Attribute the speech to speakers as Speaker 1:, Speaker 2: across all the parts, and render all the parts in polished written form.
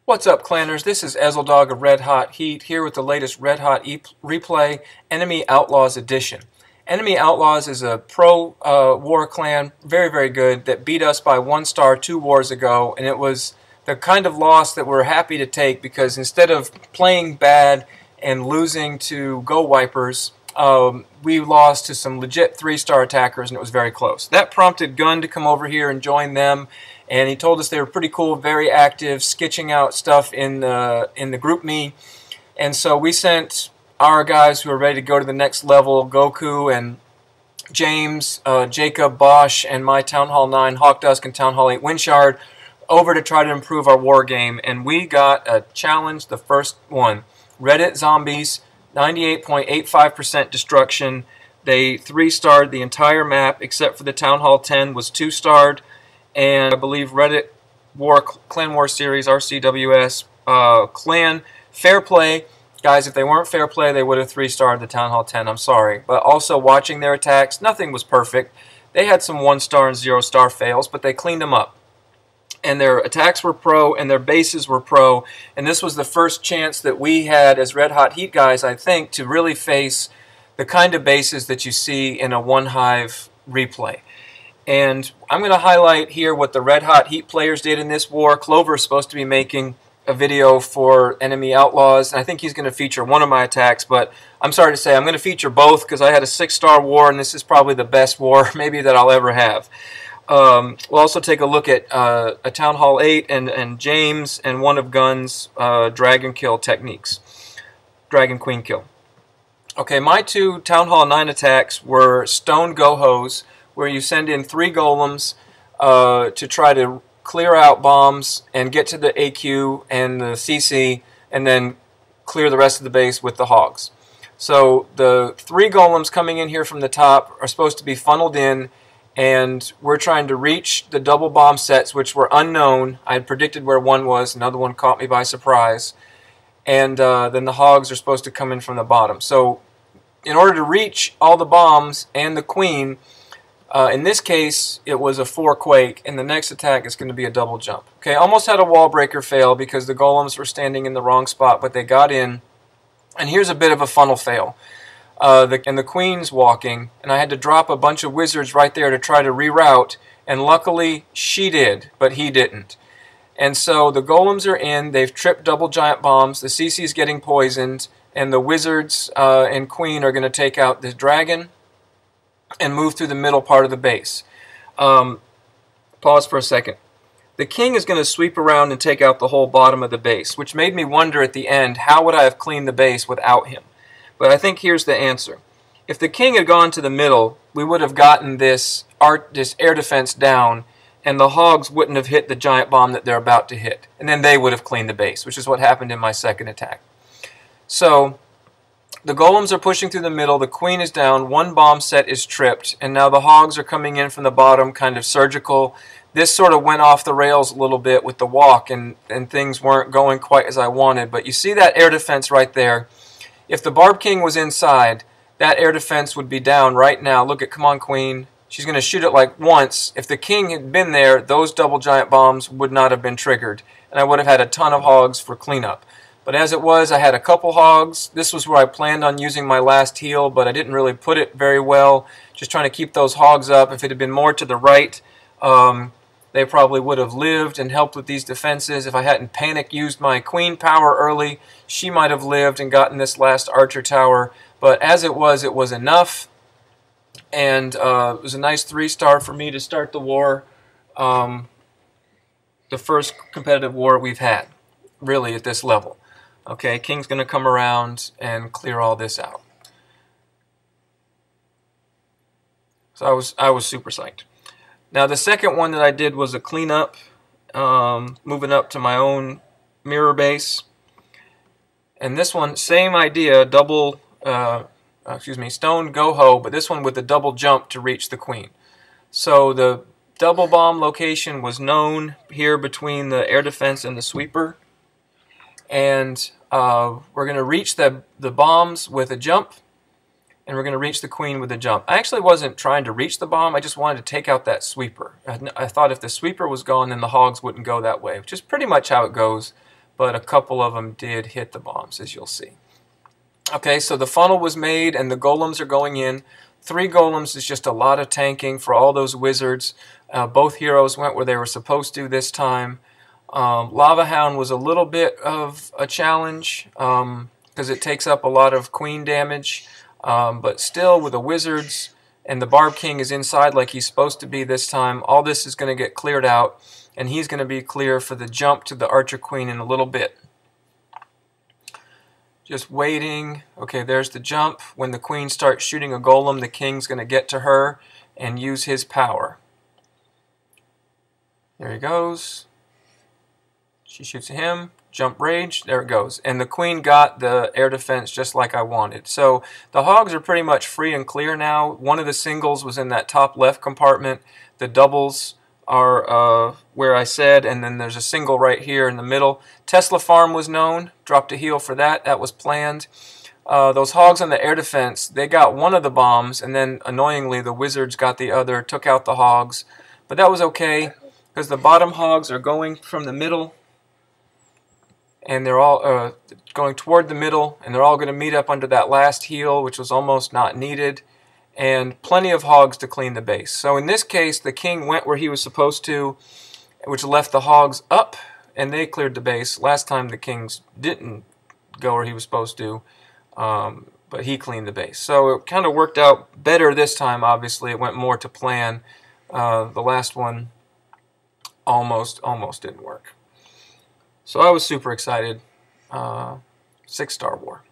Speaker 1: What's up, Clanners? This is Ezeldog of Red Hot Heat here with the latest Red Hot Replay NME Outlaws edition. NME Outlaws is a pro war clan, very good, that beat us by 1 star 2 wars ago, and it was the kind of loss that we're happy to take because instead of playing bad and losing to Go Wipers, we lost to some legit 3-star attackers, and it was very close. That prompted Gunn to come over here and join them, and he told us they were pretty cool, very active, sketching out stuff in the group me. And so we sent our guys who are ready to go to the next level, Goku and James, Jacob, Bosch, and my Town Hall 9, Hawkdusk, and Town Hall 8, Windshard, over to try to improve our war game. And we got a challenge, the first one. Reddit Zombies, 98.85% destruction. They 3-starred the entire map except for the Town Hall 10 was 2-starred. And I believe Reddit Clan War Series, RCWS, Clan Fair Play. Guys, if they weren't Fair Play, they would have 3-starred the Town Hall 10. I'm sorry. But also watching their attacks, nothing was perfect. They had some 1-star and 0-star fails, but they cleaned them up. And their attacks were pro, and their bases were pro. And this was the first chance that we had as Red Hot Heat guys, I think, to really face the kind of bases that you see in a one-hive replay. And I'm going to highlight here what the Red Hot Heat players did in this war. Clover is supposed to be making a video for NME Outlaws, and I think he's going to feature one of my attacks, but I'm sorry to say I'm going to feature both because I had a 6-star war, and this is probably the best war maybe that I'll ever have. We'll also take a look at a Town Hall 8 and James and one of Gunn's Dragon Kill techniques. Dragon Queen Kill. Okay, my 2 Town Hall 9 attacks were Stone GoHos, where you send in 3 golems to try to clear out bombs and get to the AQ and the CC, and then clear the rest of the base with the hogs. So the 3 golems coming in here from the top are supposed to be funneled in, and we're trying to reach the double bomb sets, which were unknown. I had predicted where one was, another one caught me by surprise. And then the hogs are supposed to come in from the bottom. So in order to reach all the bombs and the queen, in this case, it was a 4 quake, and the next attack is going to be a double jump. Okay, almost had a wall breaker fail because the golems were standing in the wrong spot, but they got in. And here's a bit of a funnel fail. And the queen's walking, and I had to drop a bunch of wizards right there to try to reroute, and luckily she did, but he didn't. And so the golems are in, they've tripped double giant bombs, the CC's getting poisoned, and the wizards and queen are going to take out the dragon and move through the middle part of the base. Pause for a second. The king is going to sweep around and take out the whole bottom of the base, which made me wonder at the end, how would I have cleaned the base without him? But I think here's the answer. If the king had gone to the middle, we would have gotten this air defense down, and the hogs wouldn't have hit the giant bomb that they're about to hit. And then they would have cleaned the base, which is what happened in my second attack. So the golems are pushing through the middle, the queen is down, 1 bomb set is tripped, and now the hogs are coming in from the bottom, kind of surgical. This sort of went off the rails a little bit with the walk, and things weren't going quite as I wanted. But you see that air defense right there. If the Barb King was inside, that air defense would be down right now. Look at, come on, queen. She's going to shoot it like once. If the king had been there, those double giant bombs would not have been triggered, and I would have had a ton of hogs for cleanup. But as it was, I had a couple hogs. This was where I planned on using my last heal, but I didn't really put it very well. Just trying to keep those hogs up. If it had been more to the right, they probably would have lived and helped with these defenses. If I hadn't panic used my queen power early, she might have lived and gotten this last archer tower. But as it was enough. And it was a nice 3-star for me to start the war. The first competitive war we've had, really, at this level. Okay, king's going to come around and clear all this out. So I was super psyched. Now the second one that I did was a cleanup, moving up to my own mirror base. And this one, same idea, double, stone GoHo, but this one with the double jump to reach the queen. So the double bomb location was known here between the air defense and the sweeper. And we're going to reach the bombs with a jump, and we're going to reach the queen with a jump. I actually wasn't trying to reach the bomb, I just wanted to take out that sweeper. I thought if the sweeper was gone, then the hogs wouldn't go that way, which is pretty much how it goes. but a couple of them did hit the bombs, as you'll see. Okay, so the funnel was made and the golems are going in. 3 golems is just a lot of tanking for all those wizards. Both heroes went where they were supposed to this time. Lava Hound was a little bit of a challenge because it takes up a lot of queen damage, but still with the wizards and the Barb King is inside like he's supposed to be this time, all this is going to get cleared out and he's going to be clear for the jump to the Archer Queen in a little bit. Just waiting. Okay, there's the jump. When the queen starts shooting a golem, the king's going to get to her and use his power. There he goes. She shoots at him. Jump rage. There it goes. And the queen got the air defense just like I wanted. So the hogs are pretty much free and clear now. One of the singles was in that top left compartment. The doubles are where I said, and then there's a single right here in the middle. Tesla Farm was known. Dropped a heel for that. That was planned. Those hogs on the air defense, they got one of the bombs, and then annoyingly the wizards got the other, took out the hogs. But that was okay, because the bottom hogs are going from the middle, and they're all going toward the middle, and they're all going to meet up under that last heel, which was almost not needed. And plenty of hogs to clean the base. So in this case, the king went where he was supposed to, which left the hogs up, and they cleared the base. Last time the kings didn't go where he was supposed to, but he cleaned the base. So it kind of worked out better this time, obviously. It went more to plan. The last one almost didn't work. So I was super excited. 6-star war.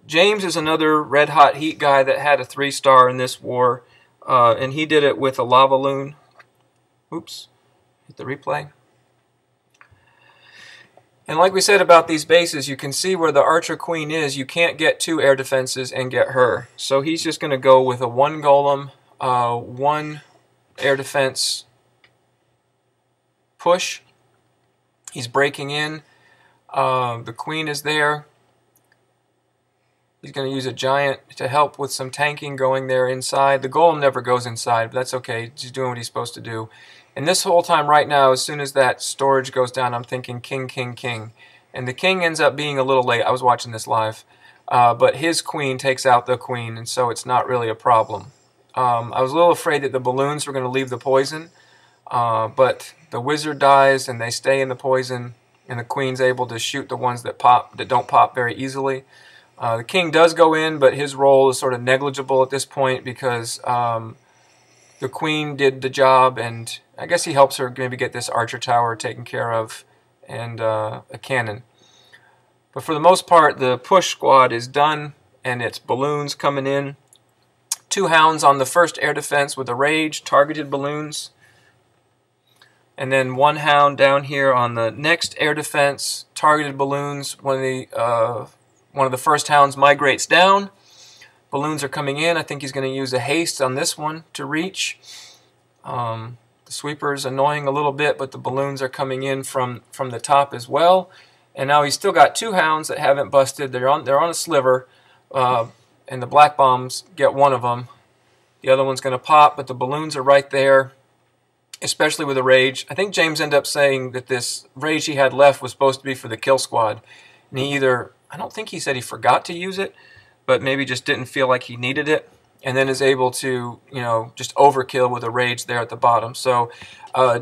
Speaker 1: James is another red hot heat guy that had a 3-star in this war, and he did it with a GoLaLoon. Oops, hit the replay. And like we said about these bases, you can see where the Archer Queen is. You can't get 2 air defenses and get her. So he's just going to go with a 1 golem, 1 air defense push. He's breaking in. The queen is there. He's going to use a giant to help with some tanking going there inside. The golem never goes inside, but that's okay. He's doing what he's supposed to do. And this whole time right now, as soon as that storage goes down, I'm thinking king, king, king. And the king ends up being a little late. I was watching this live. But his queen takes out the queen, and so it's not really a problem. I was a little afraid that the balloons were going to leave the poison, but the wizard dies, and they stay in the poison, and the queen's able to shoot the ones that don't pop very easily. The king does go in, but his role is sort of negligible at this point because the queen did the job, and I guess he helps her maybe get this archer tower taken care of and a cannon. But for the most part, the push squad is done, and it's balloons coming in. 2 hounds on the first air defense with a rage, targeted balloons. And then 1 hound down here on the next air defense, targeted balloons. One of the first hounds migrates down. Balloons are coming in. I think he's going to use a haste on this one to reach. The sweeper's annoying a little bit, but the balloons are coming in from the top as well. And now he's still got 2 hounds that haven't busted. They're on a sliver, and the black bombs get one of them. The other one's going to pop, but the balloons are right there, especially with a rage. I think James ended up saying that this rage he had left was supposed to be for the kill squad. And he either, I don't think he said he forgot to use it, but maybe just didn't feel like he needed it, and then is able to, you know, just overkill with a rage there at the bottom. So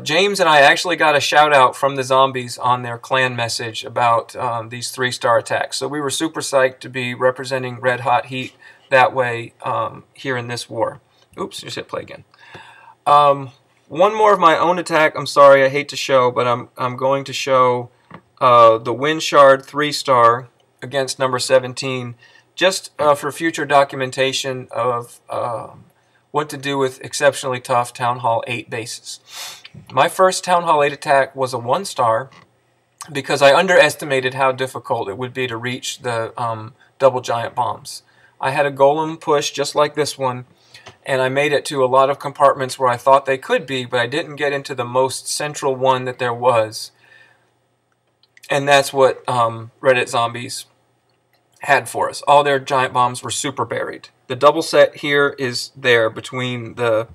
Speaker 1: James and I actually got a shout out from the zombies on their clan message about these 3-star attacks. So we were super psyched to be representing Red Hot Heat that way here in this war. Oops, just hit play again. One more of my own attack. I'm sorry, I hate to show, but I'm going to show the Wind Shard 3-star against number 17, just for future documentation of what to do with exceptionally tough Town Hall 8 bases. My first Town Hall 8 attack was a 1-star because I underestimated how difficult it would be to reach the double giant bombs. I had a golem push just like this one, and I made it to a lot of compartments where I thought they could be, but I didn't get into the most central one that there was. And that's what Reddit Zombies had for us. All their giant bombs were super buried. The double set here is there between the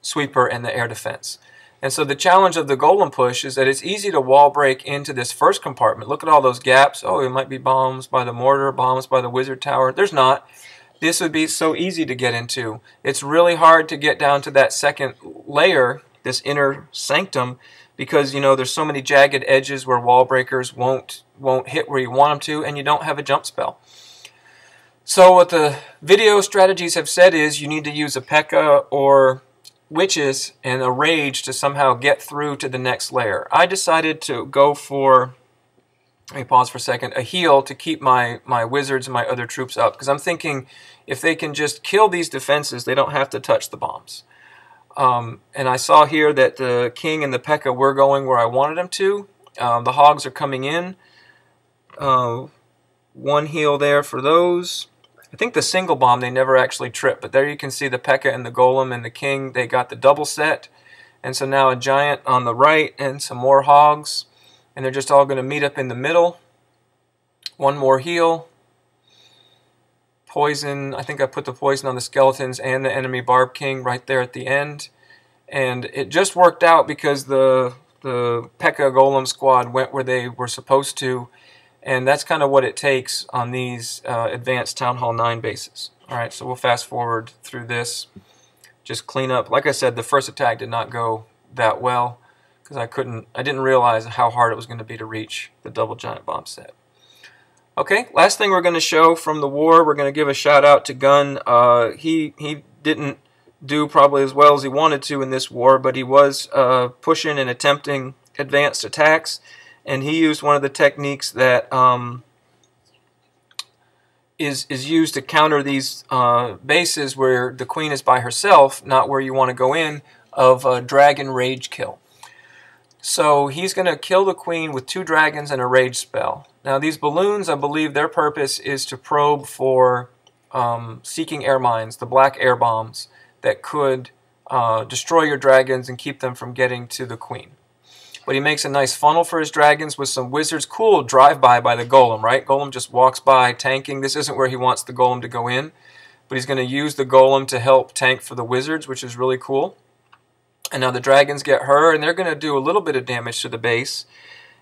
Speaker 1: sweeper and the air defense. And so the challenge of the golem push is that it's easy to wall break into this first compartment. Look at all those gaps. Oh, it might be bombs by the mortar, bombs by the wizard tower. There's not. This would be so easy to get into. It's really hard to get down to that second layer, this inner sanctum, because there's so many jagged edges where wall breakers won't hit where you want them to, and you don't have a jump spell. So what the video strategies have said is you need to use a P.E.K.K.A. or witches and a rage to somehow get through to the next layer. I decided to go for, let me pause for a second, a heal to keep my wizards and my other troops up, because I'm thinking if they can just kill these defenses, they don't have to touch the bombs. And I saw here that the king and the P.E.K.K.A. were going where I wanted them to. The hogs are coming in. One heal there for those. I think the single bomb they never actually tripped, but there you can see the P.E.K.K.A. and the golem and the king, they got the double set. And so now a giant on the right and some more hogs, and they're just all going to meet up in the middle. One more heal. Poison, I think I put the poison on the skeletons and the enemy Barb King right there at the end. And it just worked out because the P.E.K.K.A. Golem squad went where they were supposed to. And that's kind of what it takes on these advanced Town Hall 9 bases. Alright, so we'll fast forward through this. Just clean up. Like I said, the first attack did not go that well because I didn't realize how hard it was going to be to reach the double giant bomb set. Okay, last thing we're going to show from the war, we're going to give a shout out to Gunn. He didn't do probably as well as he wanted to in this war, but he was pushing and attempting advanced attacks. And he used one of the techniques that is used to counter these bases where the queen is by herself, not where you want to go in, of a dragon rage kill. So he's going to kill the queen with 2 dragons and a rage spell. Now these balloons, I believe their purpose is to probe for seeking air mines, the black air bombs that could destroy your dragons and keep them from getting to the queen. But he makes a nice funnel for his dragons with some wizards. Cool drive-by by the golem, right? Golem just walks by tanking. This isn't where he wants the golem to go in. But he's going to use the golem to help tank for the wizards, which is really cool. And now the dragons get her, and they're going to do a little bit of damage to the base.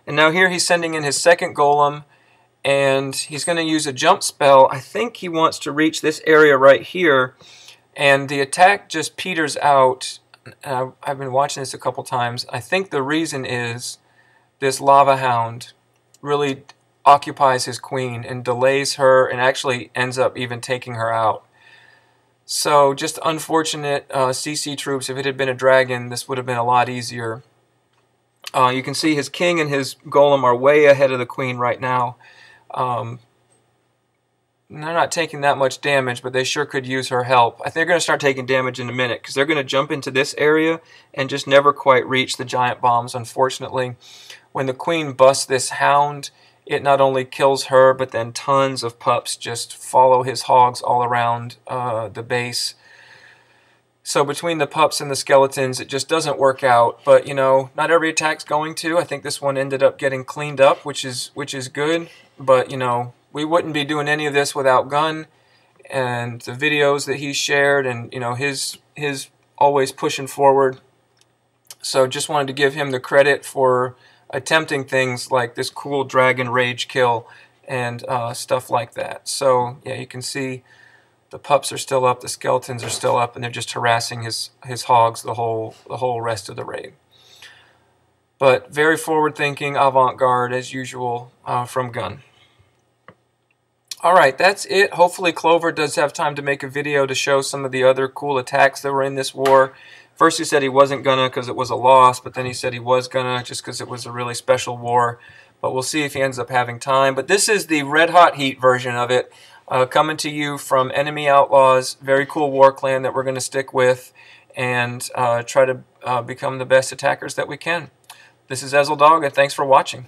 Speaker 1: And now here he's sending in his second golem, and he's going to use a jump spell. I think he wants to reach this area right here. And the attack just peters out. I've been watching this a couple times. I think the reason is this lava hound really occupies his queen and delays her and actually ends up even taking her out. So just unfortunate CC troops. If it had been a dragon, this would have been a lot easier. You can see his king and his golem are way ahead of the queen right now. They're not taking that much damage, but they sure could use her help. I think they're going to start taking damage in a minute because they're going to jump into this area and just never quite reach the giant bombs, unfortunately. When the queen busts this hound, it not only kills her, but then tons of pups just follow his hogs all around the base. So between the pups and the skeletons, it just doesn't work out. But, not every attack's going to. I think this one ended up getting cleaned up, which is good. But, we wouldn't be doing any of this without Gunn and the videos that he shared and his always pushing forward. So just wanted to give him the credit for attempting things like this cool dragon rage kill and stuff like that. So yeah, you can see the pups are still up, the skeletons are still up, and they're just harassing his hogs the whole rest of the raid. But very forward-thinking, avant-garde as usual from Gunn. Alright, that's it. Hopefully Clover does have time to make a video to show some of the other cool attacks that were in this war. First he said he wasn't gonna because it was a loss, but then he said he was gonna just because it was a really special war. But we'll see if he ends up having time. But this is the Red Hot Heat version of it, coming to you from NME Outlaws. Very cool war clan that we're going to stick with and try to become the best attackers that we can. This is Ezeldog, and thanks for watching.